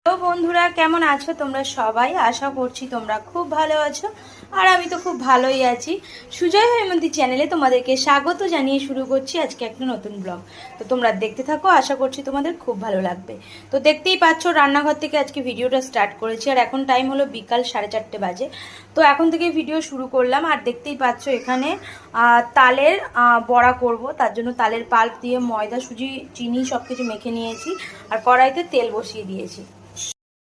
তো বন্ধুরা কেমন আছো তোমরা সবাই? আশা করছি তোমরা খুব ভালো আছো আর আমি তো খুব ভালোই আছি। সুজয় হৈমন্তী চ্যানেলে তোমাদেরকে স্বাগত জানিয়ে শুরু করছি আজকে একটা নতুন ব্লগ। তো তোমরা দেখতে থাকো, আশা করছি তোমাদের খুব ভালো লাগবে। তো দেখতেই পাচ্ছ রান্নাঘর থেকে আজকে ভিডিওটা স্টার্ট করেছি আর এখন টাইম হলো বিকাল 4:30 বাজে। তো এখন থেকে ভিডিও শুরু করলাম আর দেখতেই পাচ্ছ এখানে তালের বড়া করব, তার জন্য তালের পাল্প দিয়ে ময়দা সুজি চিনি সব কিছু মেখে নিয়েছি আর কড়াইতে তেল বসিয়ে দিয়েছি।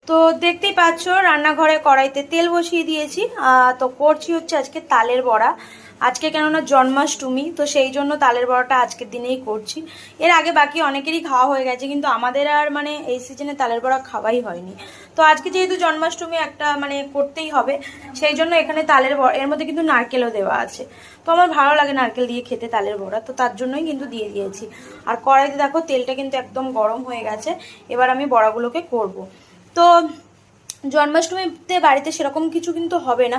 তো দেখতেই পাচ্ছ রান্নাঘরে কড়াইতে তেল বসিয়ে দিয়েছি। তো করছি হচ্ছে আজকে তালের বড়া। আজকে কেননা জন্মাষ্টমী, তো সেই জন্য তালের বড়াটা আজকের দিনেই করছি। এর আগে বাকি অনেকেরই খাওয়া হয়ে গেছে, কিন্তু আমাদের আর মানে এই সিজনে তালের বড়া খাওয়াই হয়নি। তো আজকে যেহেতু জন্মাষ্টমী একটা মানে করতেই হবে, সেই জন্য এখানে তালের বড়া, এর মধ্যে কিন্তু নারকেলও দেওয়া আছে। তো আমার ভালো লাগে নারকেল দিয়ে খেতে তালের বড়া, তো তার জন্যই কিন্তু দিয়ে দিয়েছি। আর কড়াইতে দেখো তেলটা কিন্তু একদম গরম হয়ে গেছে। এবার আমি বড়াগুলোকে করব। তো জন্মাষ্টমীতে বাড়িতে সেরকম কিছু কিন্তু হবে না,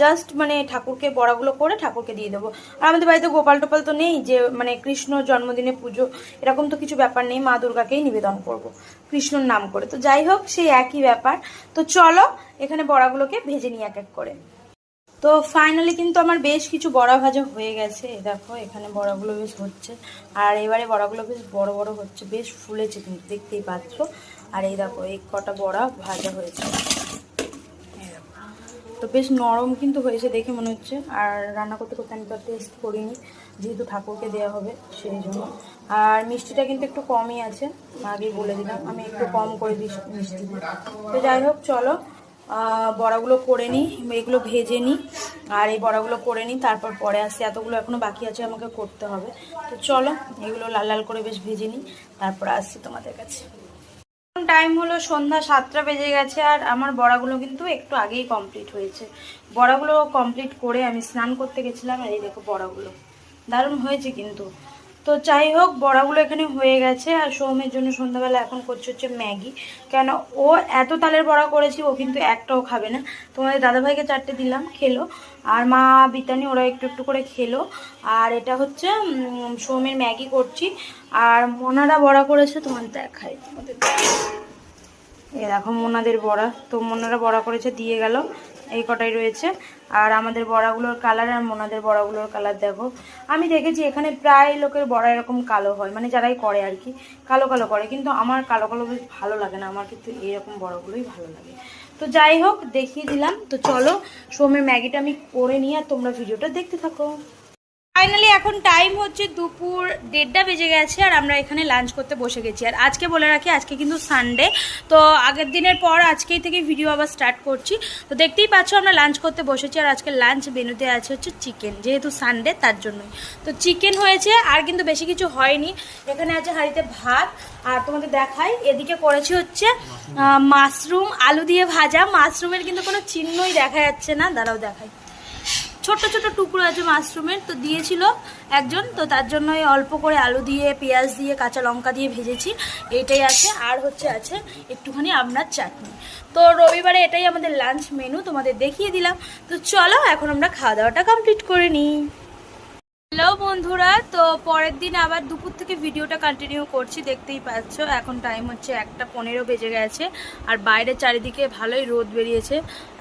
জাস্ট মানে ঠাকুরকে বড়াগুলো করে ঠাকুরকে দিয়ে দেবো। আর আমাদের বাড়িতে গোপাল টোপাল তো নেই যে মানে কৃষ্ণ জন্মদিনে পুজো এরকম তো কিছু ব্যাপার নেই, মা দুর্গাকেই নিবেদন করব কৃষ্ণর নাম করে। তো যাই হোক, সেই একই ব্যাপার। তো চলো এখানে বড়াগুলোকে ভেজে নিই এক এক করে। তো ফাইনালি কিন্তু আমার বেশ কিছু বড়া ভাজা হয়ে গেছে। দেখো এখানে বড়াগুলো বেশ হচ্ছে, আর এবারে বড়াগুলো বেশ বড় বড় হচ্ছে, বেশ ফুলেছে কিন্তু দেখতেই পাচ্ছ। আর এই দেখো এই কটা বড়া ভাজা হয়েছে, তো বেশ নরম কিন্তু হয়েছে দেখে মনে হচ্ছে। আর রান্না করতে করতে আমি তো টেস্ট করিনি, যেহেতু ঠাকুরকে দেওয়া হবে সেই জন্য। আর মিষ্টিটা কিন্তু একটু কমই আছে, আগেই বলে দিলাম আমি একটু কম করে দিই মিষ্টি। তো যাই হোক চলো বড়াগুলো করে নিই, এগুলো ভেজে নিই আর এই বড়াগুলো করে নিই, তারপর পরে আসি। এতগুলো এখনো বাকি আছে আমাকে করতে হবে। তো চলো এগুলো লাল লাল করে বেশ ভেজে নিই, তারপর আসছি তোমাদের কাছে। টাইম হলো সন্ধ্যা 7টা বেজে গেছে আর আমার বড়াগুলো কিন্তু একটু আগেই কমপ্লিট হয়েছে। বড়াগুলো কমপ্লিট করে আমি স্নান করতে গেছিলাম আর এই দেখো বড়াগুলো দারুণ হয়েছে কিন্তু। তো যাই হোক বড়াগুলো এখানে হয়ে গেছে। আর সৌমের জন্য সন্ধ্যাবেলা এখন করছে হচ্ছে ম্যাগি, কেন ও এত তালের বড়া করেছি ও কিন্তু একটাও খাবে না। তোমাদের দাদাভাইকে 4টে দিলাম, খেলো। আর মা বিতানি ওরা একটু একটু করে খেলো। আর এটা হচ্ছে সৌমের ম্যাগি করছি। আর মোনারা বড়া করেছে, তোমাদের দেখাই তোমাদের। এ দেখো মোনাদের বড়া, তো মোনারা বড়া করেছে দিয়ে গেল, এই কটাই রয়েছে। আর আমাদের বড়াগুলোর কালার আর মোনাদের বড়াগুলোর কালার দেখো। আমি দেখেছি এখানে প্রায় লোকের বড়া এরকম কালো হয়, মানে যারাই করে আর কি কালো কালো করে, কিন্তু আমার কালো কালো বেশ ভালো লাগে না, আমার কিন্তু এরকম বড়াগুলোই ভালো লাগে। তো যাই হোক দেখিয়ে দিলাম। তো চলো সোমের ম্যাগিটা আমি করে নিই আর তোমরা ভিডিওটা দেখতে থাকো। ফাইনালি এখন টাইম হচ্ছে দুপুর 1:30 বেজে গেছে আর আমরা এখানে লাঞ্চ করতে বসে গেছি। আর আজকে বলে রাখি আজকে কিন্তু সানডে, তো আগের দিনের পর আজকেই থেকে ভিডিও আবার স্টার্ট করছি। তো দেখতেই পাচ্ছ আমরা লাঞ্চ করতে বসেছি আর আজকে লাঞ্চ মেনুতে আছে হচ্ছে চিকেন, যেহেতু সানডে তার জন্যই। তো চিকেন হয়েছে আর কিন্তু বেশি কিছু হয়নি। এখানে আছে হাঁড়িতে ভাত আর তোমাদের দেখাই, এদিকে করেছি হচ্ছে মাশরুম আলু দিয়ে ভাজা। মাশরুমের কিন্তু কোনো চিহ্নই দেখা যাচ্ছে না, দাঁড়াও দেখাই। ছোট ছোট টুকরো আছে মাশরুমের, তো দিয়েছিল একজন, তো তার জন্যই অল্প করে আলু দিয়ে পেঁয়াজ দিয়ে কাঁচা লঙ্কা দিয়ে ভেজেছি, এইটাই আছে। আর হচ্ছে আছে একটুখানি আপনার চাটনি। তো রবিবারে এটাই আমাদের লাঞ্চ মেনু, তোমাদের দেখিয়ে দিলাম। তো চলো এখন আমরা খাওয়া দাওয়াটা কমপ্লিট করে নিই। হ্যালো বন্ধুরা, তো পরের দিন আবার দুপুর থেকে ভিডিওটা কন্টিনিউ করছি। দেখতেই পাচ্ছ এখন টাইম হচ্ছে 1:15 বেজে গেছে আর বাইরে চারিদিকে ভালোই রোদ বেরিয়েছে।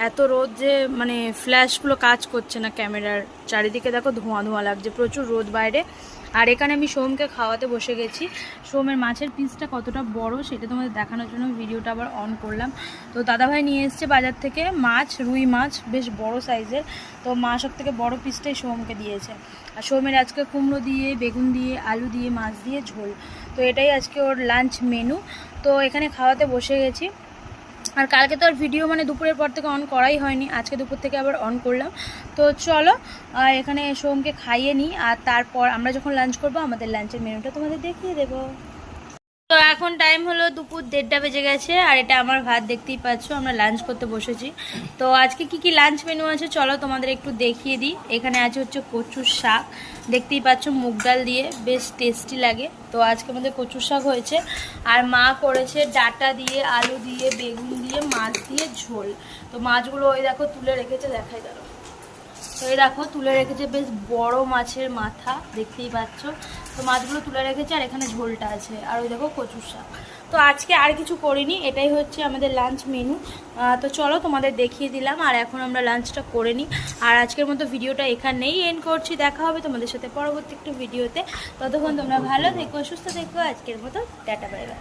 এত রোদ যে মানে ফ্ল্যাশগুলো কাজ করছে না ক্যামেরার, চারিদিকে দেখো ধোঁয়া ধোঁয়া লাগছে, প্রচুর রোদ বাইরে। আর এখানে আমি সোমকে খাওয়াতে বসে গেছি। সোমের মাছের পিসটা কতটা বড় সেটা তোমাদের দেখানোর জন্য ভিডিওটা আবার অন করলাম। তো দাদাভাই নিয়ে এসছে বাজার থেকে মাছ, রুই মাছ বেশ বড় সাইজের। তো মা সব থেকে বড় পিসটাই সোমকে দিয়েছে। আর সোমের আজকে কুমড়ো দিয়ে বেগুন দিয়ে আলু দিয়ে মাছ দিয়ে ঝোল, তো এটাই আজকে ওর লাঞ্চ মেনু। তো এখানে খাওয়াতে বসে গেছি। আর কালকে তো আর ভিডিও মানে দুপুরের পর থেকে অন করাই হয়নি, আজকে দুপুর থেকে আবার অন করলাম। তো চলো এখানে সোমকে খাইয়ে নিই আর তারপর আমরা যখন লাঞ্চ করবো আমাদের লাঞ্চের মেনুটা তোমাদের দেখিয়ে দেবো। তো এখন টাইম হলো দুপুর 1:30 বেজে গেছে আর এটা আমার ভাত, দেখতেই পাচ্ছ আমরা লাঞ্চ করতে বসেছি। তো আজকে কি কি লাঞ্চ মেনু আছে চলো তোমাদের একটু দেখিয়ে দিই। এখানে আছে হচ্ছে কচুর শাক, দেখতেই পাচ্ছ মুগ ডাল দিয়ে বেশ টেস্টি লাগে। তো আজকে আমাদের কচুর শাক হয়েছে। আর মা করেছে ডাঁটা দিয়ে আলু দিয়ে বেগুন দিয়ে মাছ দিয়ে ঝোল। তো মাছগুলো ওই দেখো তুলে রেখেছে, দেখাই দাঁড়ো। তো এই দেখো তুলে রেখেছে বেশ বড় মাছের মাথা, দেখতেই পাচ্ছ। তো মাছগুলো তুলে রেখেছে আর এখানে ঝোলটা আছে আর ওই দেখো কচুর শাক। তো তো আজকে আর কিছু করিনি, এটাই হচ্ছে আমাদের লাঞ্চ মেনু। তো চলো তোমাদের দেখিয়ে দিলাম, আর এখন আমরা লাঞ্চটা করে নিই। আর আজকের মতো ভিডিওটা এখানেই এন্ড করছি, দেখা হবে তোমাদের সাথে পরবর্তী একটু ভিডিওতে। ততক্ষণ তোমরা ভালো থেকো, সুস্থ থেকো, আজকের মতো টাটা বাই বাই।